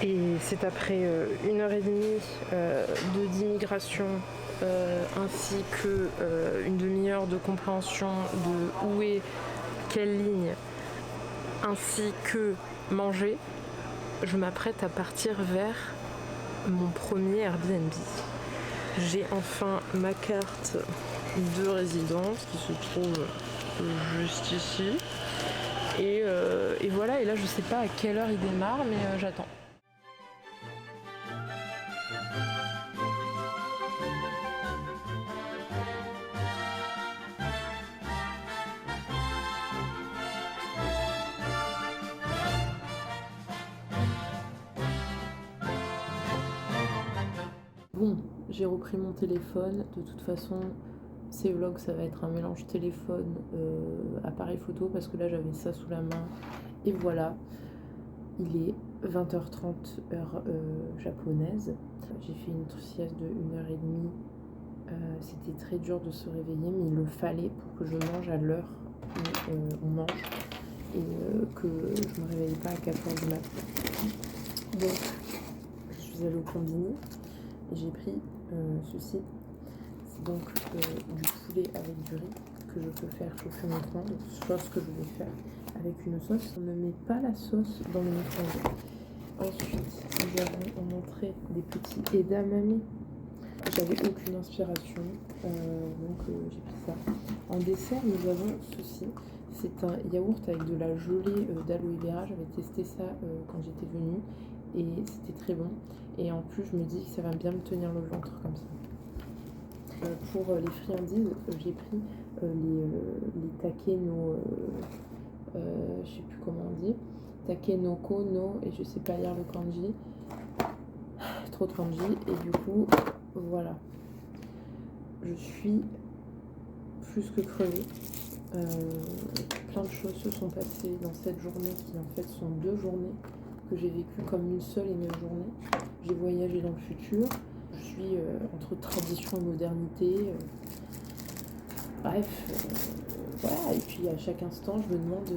Et c'est après 1h30 d'immigration ainsi que une demi-heure de compréhension de où est quelle ligne, ainsi que manger, je m'apprête à partir vers mon premier Airbnb. J'ai enfin ma carte de résidence qui se trouve juste ici. Et voilà, et là je sais pas à quelle heure il démarre, mais j'attends. Bon, j'ai repris mon téléphone. De toute façon, ces vlogs, ça va être un mélange téléphone, appareil photo, parce que là, j'avais ça sous la main. Et voilà, il est 20h30 heure japonaise. J'ai fait une sieste de 1h30. C'était très dur de se réveiller, mais il le fallait pour que je mange à l'heure où on mange et que je me réveille pas à 4h du matin. Donc, je suis allée au combini. J'ai pris ceci, c'est donc du poulet avec du riz que je peux faire chauffer au micro-ondes, chose que je vais faire avec une sauce. On ne met pas la sauce dans le micro-ondes. Ensuite, nous avons montré des petits edamame. J'avais aucune inspiration, donc j'ai pris ça. En dessert, nous avons ceci. C'est un yaourt avec de la gelée d'aloe vera. J'avais testé ça quand j'étais venue et c'était très bon. Et en plus, je me dis que ça va bien me tenir le ventre comme ça. Pour les friandises, j'ai pris les takeno, je sais plus comment on dit, takenoko no, et je sais pas lire le kanji. Trop de kanji, et du coup, voilà. Je suis plus que crevée. Plein de choses se sont passées dans cette journée qui en fait sont 2 journées que j'ai vécues comme une seule et même journée. J'ai voyagé dans le futur, je suis entre tradition et modernité. Bref, voilà. Et puis à chaque instant, je me demande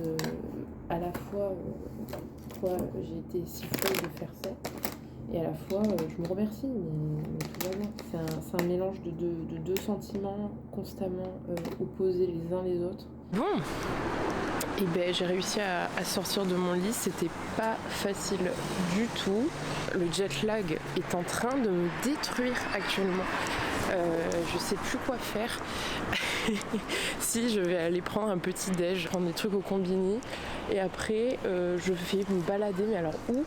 à la fois pourquoi j'ai été si folle de faire ça, et à la fois je me remercie, mais tout va bien. C'est un mélange de deux sentiments constamment opposés les uns les autres. Bon, et ben j'ai réussi à sortir de mon lit, c'était pas facile du tout. Le jet lag est en train de me détruire actuellement. Je sais plus quoi faire. Si, je vais aller prendre un petit déj, prendre des trucs au combini, et après je vais me balader, mais alors où ?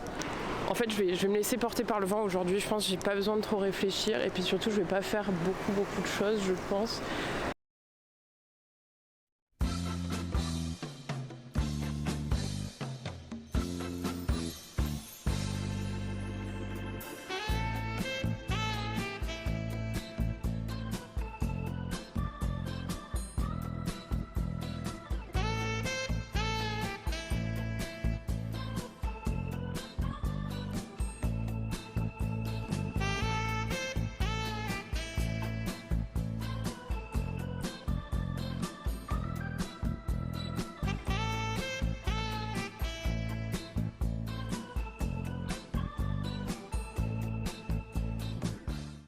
En fait, je vais me laisser porter par le vent aujourd'hui. Je pense que j'ai pas besoin de trop réfléchir, et puis surtout je vais pas faire beaucoup de choses, je pense.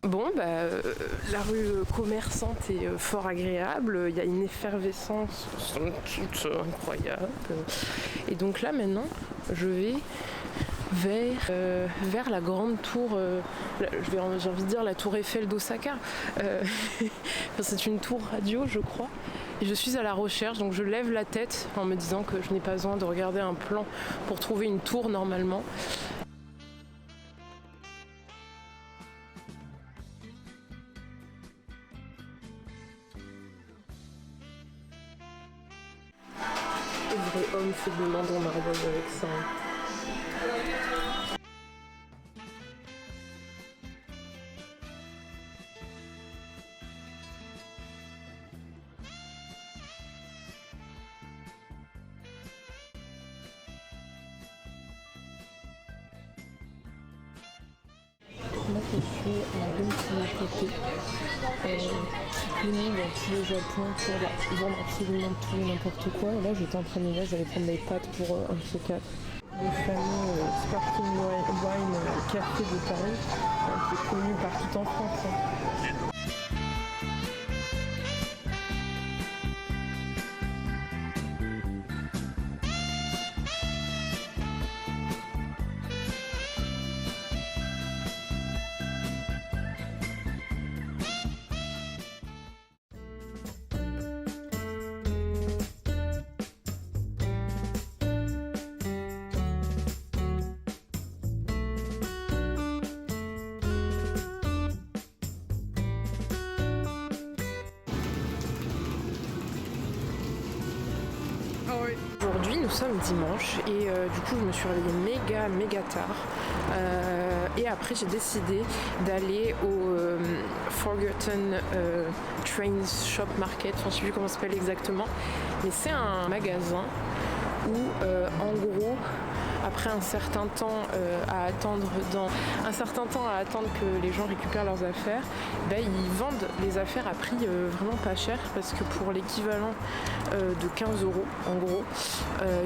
Bon, la rue commerçante est fort agréable, il y a une effervescence somme toute incroyable. Et donc là maintenant, je vais vers la grande tour, j'ai envie de dire la tour Eiffel d'Osaka. C'est une tour radio, je crois. Et je suis à la recherche, donc je lève la tête en me disant que je n'ai pas besoin de regarder un plan pour trouver une tour normalement. Le vrai homme fait des mandons marboles avec ça. Là, je suis à l'Unity qui connue dans tout le Japon pour vendre absolument tout et n'importe quoi. Et là, j'étais en train de me dire que j'allais prendre des pâtes pour un de ces 4. Le fameux Sparkling Wine Café de Paris, qui est connu partout en France. Aujourd'hui nous sommes dimanche et du coup je me suis réveillée méga tard et après j'ai décidé d'aller au Forgotten Trains Shop Market, enfin je sais plus comment ça s'appelle exactement, mais c'est un magasin où en gros après un certain temps à attendre que les gens récupèrent leurs affaires, ils vendent les affaires à prix vraiment pas cher, parce que pour l'équivalent de 15 € en gros,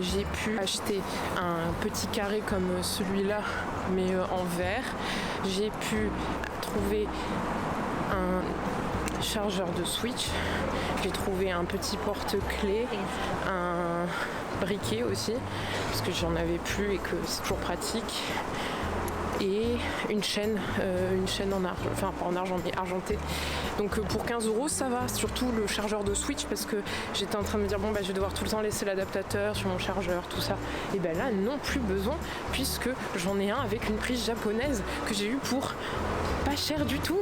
j'ai pu acheter un petit carré comme celui-là mais en verre. J'ai pu trouver un chargeur de Switch, j'ai trouvé un petit porte-clés, un briquet aussi parce que j'en avais plus et que c'est toujours pratique, et une chaîne en argent, enfin pas en argent mais argentée. Donc pour 15 € ça va, surtout le chargeur de Switch, parce que j'étais en train de me dire bon je vais devoir tout le temps laisser l'adaptateur sur mon chargeur, tout ça, et là non plus besoin, puisque j'en ai un avec une prise japonaise que j'ai eu pour pas cher du tout.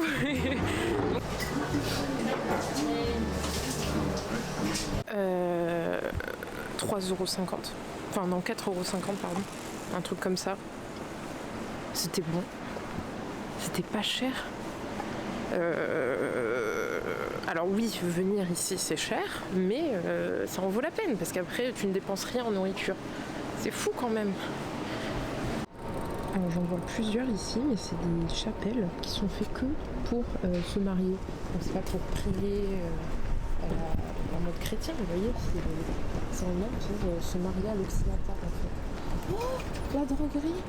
3,50 €, enfin non 4,50 € pardon, un truc comme ça. C'était bon, c'était pas cher. Alors oui, venir ici c'est cher, mais ça en vaut la peine, parce qu'après tu ne dépenses rien en nourriture. C'est fou quand même. Alors j'en vois plusieurs ici, mais c'est des chapelles qui sont faites que pour se marier. Donc c'est pas pour prier en mode chrétien, vous voyez, c'est vraiment pour se marier à l'occidental en fait. Oh, la droguerie!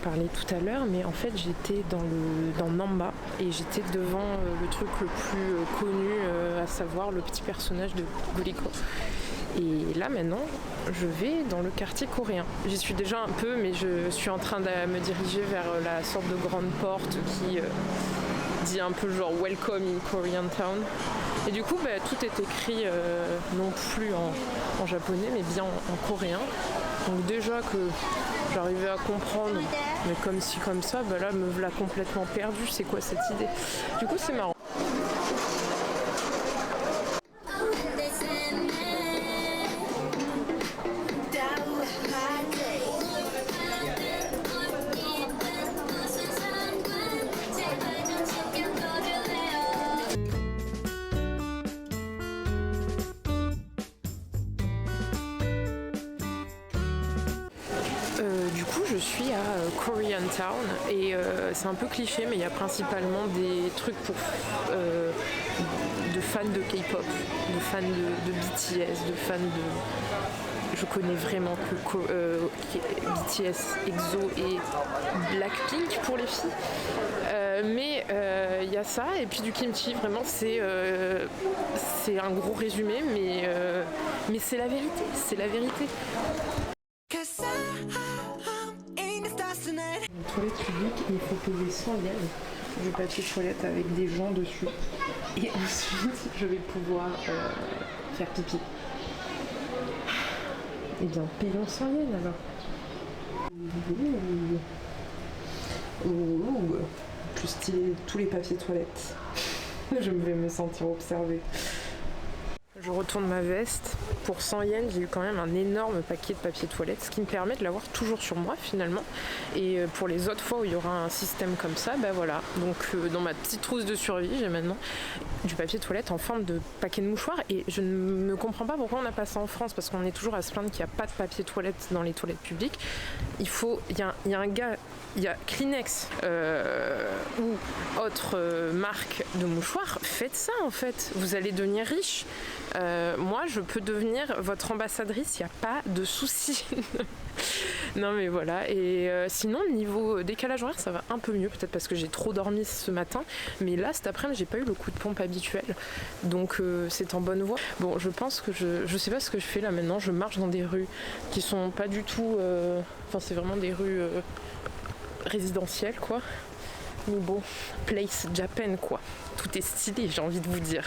Parler tout à l'heure, mais en fait j'étais dans Namba et j'étais devant le truc le plus connu, à savoir le petit personnage de Guriko. Et là maintenant je vais dans le quartier coréen. J'y suis déjà un peu, mais je suis en train de me diriger vers la sorte de grande porte qui dit un peu genre Welcome in Korean Town. Et du coup tout est écrit non plus en japonais mais bien en coréen. Donc déjà que j'arrivais à comprendre, mais comme ci comme ça, là me voilà complètement perdue, c'est quoi cette idée? Du coup c'est marrant. Du coup je suis à Korean Town et c'est un peu cliché, mais il y a principalement des trucs pour de fans de K-pop, de fans de BTS, de fans de... Je connais vraiment que BTS, EXO et Blackpink pour les filles. Mais il y a ça, et puis du kimchi, vraiment c'est un gros résumé, mais c'est la vérité, c'est la vérité. Toilette publique, il faut payer 100 yens du papier toilette avec des gens dessus, et ensuite je vais pouvoir faire pipi. Et bien payons 100 yens alors. Ouh. Plus stylé, tous les papiers toilettes. Je vais me sentir observée. Je retourne ma veste. Pour 100 yens, j'ai eu quand même un énorme paquet de papier toilette, ce qui me permet de l'avoir toujours sur moi finalement. Et pour les autres fois où il y aura un système comme ça, bah voilà. Donc dans ma petite trousse de survie, j'ai maintenant du papier toilette en forme de paquet de mouchoirs. Et je ne comprends pas pourquoi on n'a pas ça en France, parce qu'on est toujours à se plaindre qu'il n'y a pas de papier toilette dans les toilettes publiques. Il y a un gars, il y a Kleenex ou autre marque de mouchoirs. Faites ça en fait, vous allez devenir riche. Moi, je peux devenir votre ambassadrice, il n'y a pas de souci. Non mais voilà, et sinon niveau décalage horaire ça va un peu mieux, peut-être parce que j'ai trop dormi ce matin, mais là cet après-midi j'ai pas eu le coup de pompe habituel, donc c'est en bonne voie. Bon, je pense que je sais pas ce que je fais là maintenant, je marche dans des rues qui sont pas du tout, enfin c'est vraiment des rues résidentielles quoi, mais bon, place Japan quoi, tout est stylé j'ai envie de vous dire.